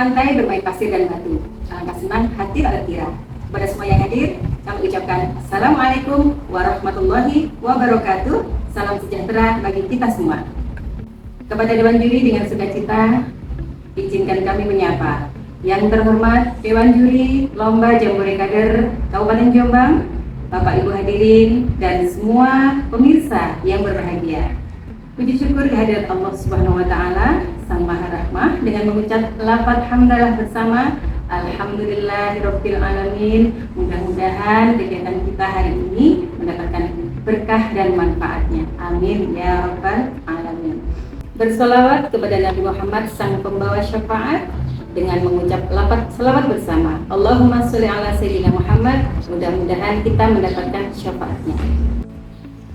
pantai bermain pasir dan batu. Alangkah senang hati tak terkira. Kepada semua yang hadir, kami ucapkan Assalamualaikum warahmatullahi wabarakatuh. Salam sejahtera bagi kita semua. Kepada Dewan Juri dengan sukacita, izinkan kami menyapa yang terhormat Dewan Juri Lomba Jambore Kader Kabupaten Jombang, Bapak Ibu hadirin dan semua pemirsa yang berbahagia. Puji syukur kehadirat Allah Subhanahu wa taala Sang Maha Rahmah dengan mengucap lafaz hamdalah bersama Alhamdulillahirabbil alamin. Mudah-mudahan kegiatan kita hari ini mendapatkan berkah dan manfaatnya. Amin ya rabbal alamin. Bersolawat kepada Nabi Muhammad sang pembawa syafaat dengan mengucap lafaz selawat bersama Allahumma sholli ala sayyidina Muhammad. Mudah-mudahan kita mendapatkan syafaatnya.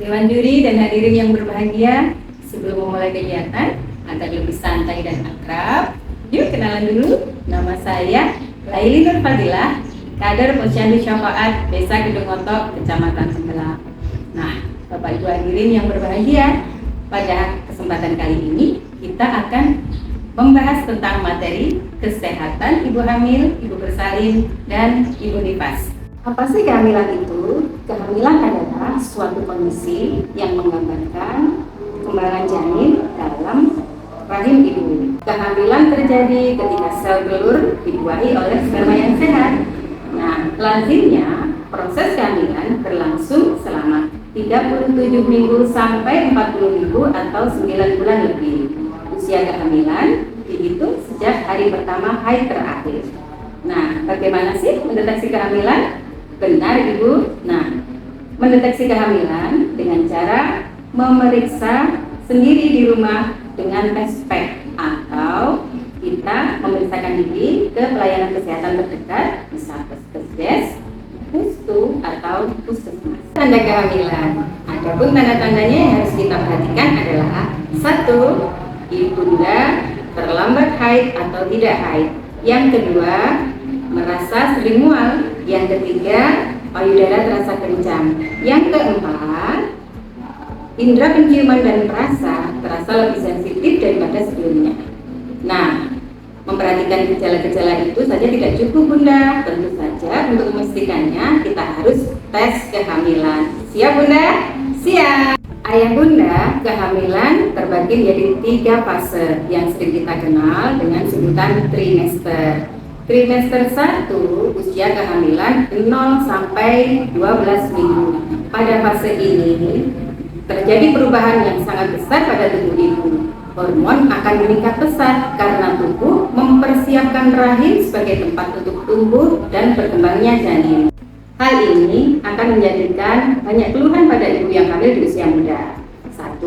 Dewan Juri dan hadirin yang berbahagia, sebelum memulai kegiatan agar lebih santai dan akrab, yuk kenalan dulu. Nama saya Laili Nur Fadilah, Kader Posyandu Syafaat Desa Kedung Otok, Kecamatan Sembelang. Nah, Bapak Ibu hadirin yang berbahagia, pada kesempatan kali ini kita akan membahas tentang materi kesehatan ibu hamil, ibu bersalin, dan ibu nifas. Apa sih kehamilan itu? Kehamilan adalah suatu kondisi yang menggambarkan kembangan janin dalam rahim ibu. Kehamilan terjadi ketika sel telur dibuahi oleh sperma yang sehat. Nah, lazimnya proses kehamilan berlangsung selama 37 minggu sampai 40 minggu atau 9 bulan lebih. Usia kehamilan dihitung sejak hari pertama haid terakhir. Nah, bagaimana sih mendeteksi kehamilan? Benar Ibu. Nah, mendeteksi kehamilan dengan cara memeriksa sendiri di rumah dengan tes PEG atau kita memeriksakan diri ke pelayanan kesehatan terdekat, misal Puskesmas, Pustu atau Puskesmas. Tanda kehamilan. Adapun tanda-tandanya yang harus kita perhatikan adalah 1. Ibunda terlambat haid atau tidak haid. Yang kedua, merasa sering mual. Yang ketiga, payudara terasa kencang. Yang keempat, indera penciuman dan perasa terasa lebih sensitif daripada sebelumnya. Nah, memperhatikan gejala-gejala itu saja tidak cukup Bunda. Tentu saja untuk memastikannya kita harus tes kehamilan. Siap Bunda? Siap. Ayah Bunda, kehamilan terbagi menjadi 3 fase yang sering kita kenal dengan sebutan trimester. Trimester 1, usia kehamilan 0 sampai 12 minggu. Pada fase ini terjadi perubahan yang sangat besar pada tubuh ibu. Hormon akan meningkat pesat karena tubuh mempersiapkan rahim sebagai tempat untuk tumbuh dan berkembangnya janin. Hal ini akan menjadikan banyak keluhan pada ibu yang hamil di usia muda. 1.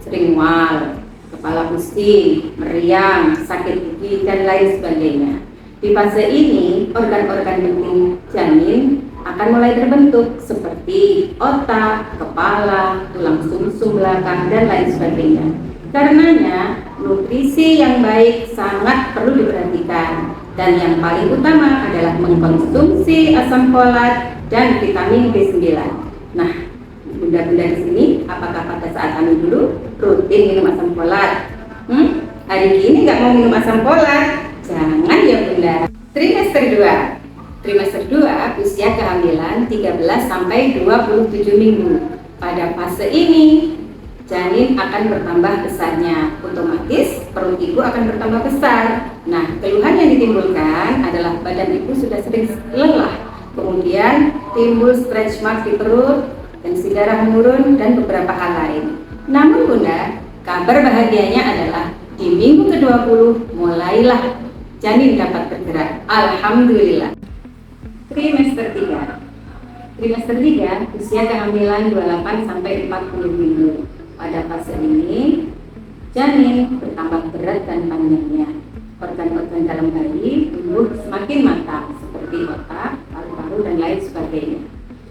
Sering mual, kepala pusing, meriang, sakit gigi, dan lain sebagainya. Di fase ini, organ-organ penting janin akan mulai terbentuk seperti otak, kepala, tulang sumsum belakang, dan lain sebagainya. Karenanya, nutrisi yang baik sangat perlu diperhatikan. Dan yang paling utama adalah mengkonsumsi asam folat dan vitamin B9. Nah, Bunda-bunda di sini, apakah pada saat hamil dulu rutin minum asam folat? Hari ini nggak mau minum asam folat? Jangan ya Bunda. Trimester 2. Trimester 2 usia kehamilan 13 sampai 27 minggu. Pada fase ini janin akan bertambah besarnya. Otomatis perut ibu akan bertambah besar. Nah, keluhan yang ditimbulkan adalah badan ibu sudah sering lelah. Kemudian timbul stretch mark di perut, tensi darah menurun, dan beberapa hal lain. Namun Bunda, kabar bahagianya adalah di minggu ke-20 mulailah janin dapat bergerak. Alhamdulillah. Trimester 3. Trimester 3 usia kehamilan 28 sampai 40 minggu. Pada fase ini janin bertambah berat dan panjangnya. Organ-organ dalam bayi tumbuh semakin matang seperti otak, paru-paru, dan lain sebagainya.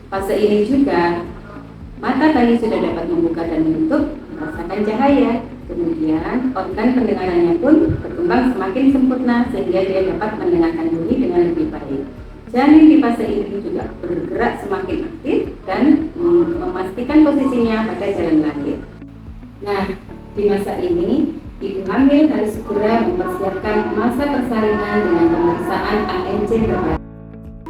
Fase ini juga mata bayi sudah dapat membuka dan menutup, merasakan cahaya. Kemudian organ pendengarannya pun berkembang semakin sempurna sehingga dia dapat mendengarkan bunyi dengan lebih baik. Janin di fase ini juga bergerak semakin aktif dan memastikan posisinya pada jalan lahir. Nah, di masa ini ibu hamil harus segera mempersiapkan masa persalinan terpadu.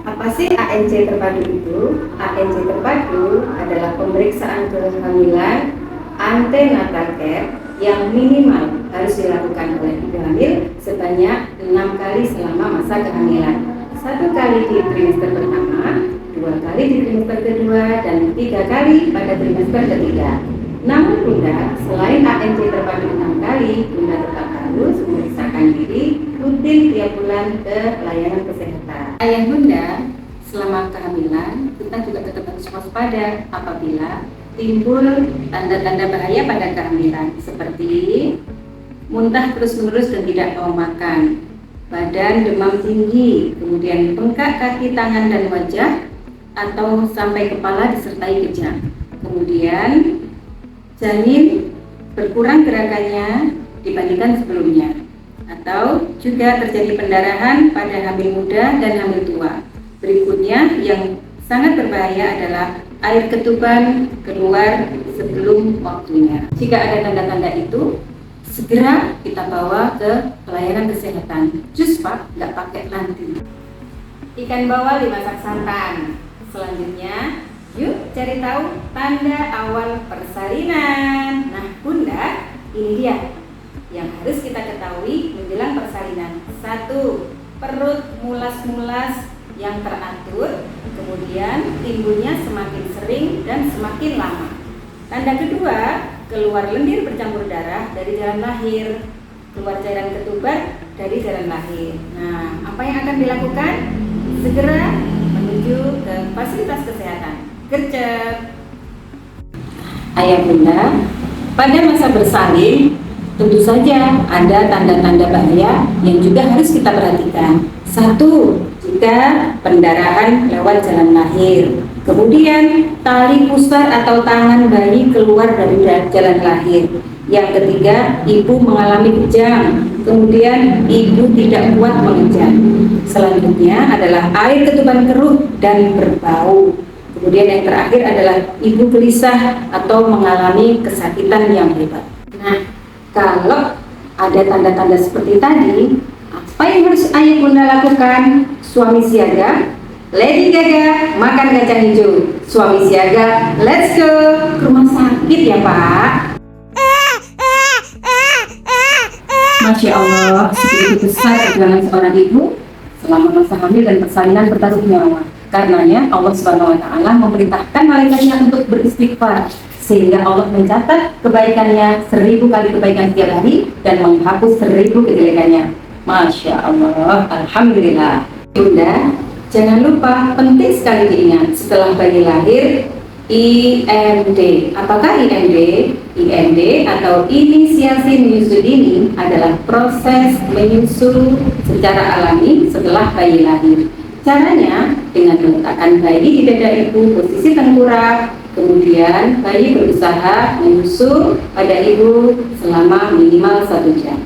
Apa sih ANC terpadu itu? ANC terpadu adalah pemeriksaan kehamilan antenatal care yang minimal harus dilakukan oleh ibu hamil sebanyak 6 kali selama masa kehamilan. 1 kali di trimester pertama, 2 kali di trimester kedua, dan 3 kali pada trimester ketiga. Namun Bunda, selain ANC terpadu 6 kali, Bunda tetap harus memeriksakan diri rutin tiap bulan ke layanan kesehatan. Ayah Bunda, selama kehamilan, kita juga tetap harus waspada apabila timbul tanda-tanda bahaya pada kehamilan seperti muntah terus-menerus dan tidak mau makan, badan demam tinggi, kemudian bengkak kaki, tangan, dan wajah, atau sampai kepala disertai kejang. Kemudian janin berkurang gerakannya dibandingkan sebelumnya, atau juga terjadi pendarahan pada hamil muda dan hamil tua. Berikutnya yang sangat berbahaya adalah air ketuban keluar sebelum waktunya. Jika ada tanda-tanda itu, segera kita bawa ke pelayanan kesehatan. Jus Pak, nggak pakai nanti. Ikan bawal dimasak santan. Selanjutnya, yuk cari tahu tanda awal persalinan. Nah Bunda, ini dia yang harus kita ketahui menjelang persalinan. 1. Perut mulas-mulas yang teratur, kemudian timbulnya semakin sering dan semakin lama. Tanda kedua, keluar lendir bercampur darah dari jalan lahir, keluar cairan ketuban dari jalan lahir. Nah, apa yang akan dilakukan? Segera menuju ke fasilitas kesehatan. Gercep. Ayah Bunda, pada masa bersalin tentu saja ada tanda-tanda bahaya yang juga harus kita perhatikan. 1. Jika pendarahan lewat jalan lahir. Kemudian tali pusar atau tangan bayi keluar dari jalan lahir. Yang ketiga, ibu mengalami kejang. Kemudian ibu tidak kuat mengejar. Selanjutnya adalah air ketuban keruh dan berbau. Kemudian yang terakhir adalah ibu gelisah atau mengalami kesakitan yang hebat. Nah, kalau ada tanda-tanda seperti tadi, apa yang harus ayah bunda lakukan? Suami siaga, Lady Gaga makan kacang hijau. Suami siaga, let's go ke rumah sakit ya Pak. Masya Allah, sebegitu besar perjuangan seorang ibu selama masa hamil dan persalinan bertaruh nyawa. Karenanya Allah Subhanahu wa Ta'ala memerintahkan malaikatnya untuk beristighfar, sehingga Allah mencatat kebaikannya 1000 kali kebaikan setiap hari dan menghapus 1000 kejelekannya. Masya Allah, alhamdulillah. Bunda, jangan lupa penting sekali diingat setelah bayi lahir IMD. Apakah IMD? IMD atau inisiasi menyusu dini adalah proses menyusu secara alami setelah bayi lahir. Caranya dengan meletakkan bayi di dada ibu posisi tengkurap, kemudian bayi berusaha menyusu pada ibu selama minimal 1 jam.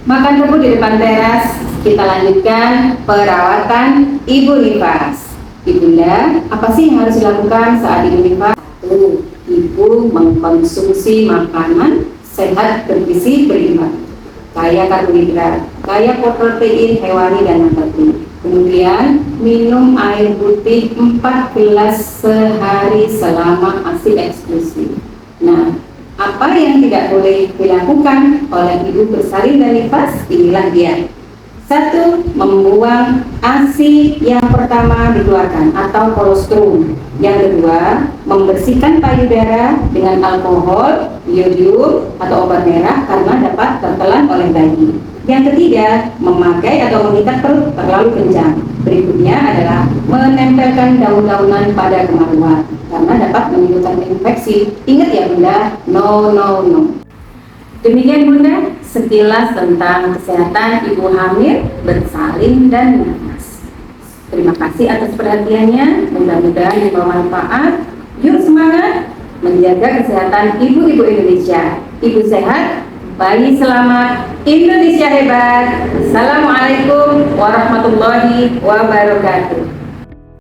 Makan tebu di depan teras. Kita lanjutkan perawatan ibu nifas. Ibunda, apa sih yang harus dilakukan saat ibu nifas? 1. Ibu mengkonsumsi makanan sehat, bergizi, berimbang, kaya karbohidrat, kaya protein hewani dan nabati. Kemudian minum air putih 4 gelas sehari selama ASI eksklusif. Nah, apa yang tidak boleh dilakukan oleh ibu bersalin dan nifas? Inilah dia. 1. Membuang ASI yang pertama dikeluarkan atau kolostrum. Yang kedua, membersihkan payudara dengan alkohol, iodium, atau obat merah karena dapat tertelan oleh bayi. Yang ketiga, memakai atau mengikat perut terlalu kencang. Berikutnya adalah menempelkan daun-daunan pada kemaluan karena dapat menimbulkan infeksi. Ingat ya Bunda, no. Demikian Bunda, sekilas tentang kesehatan ibu hamil, bersalin, dan nifas. Terima kasih atas perhatiannya, mudah-mudahan bermanfaat. Yuk semangat menjaga kesehatan ibu-ibu Indonesia. Ibu sehat, bayi selamat, Indonesia hebat. Assalamualaikum warahmatullahi wabarakatuh.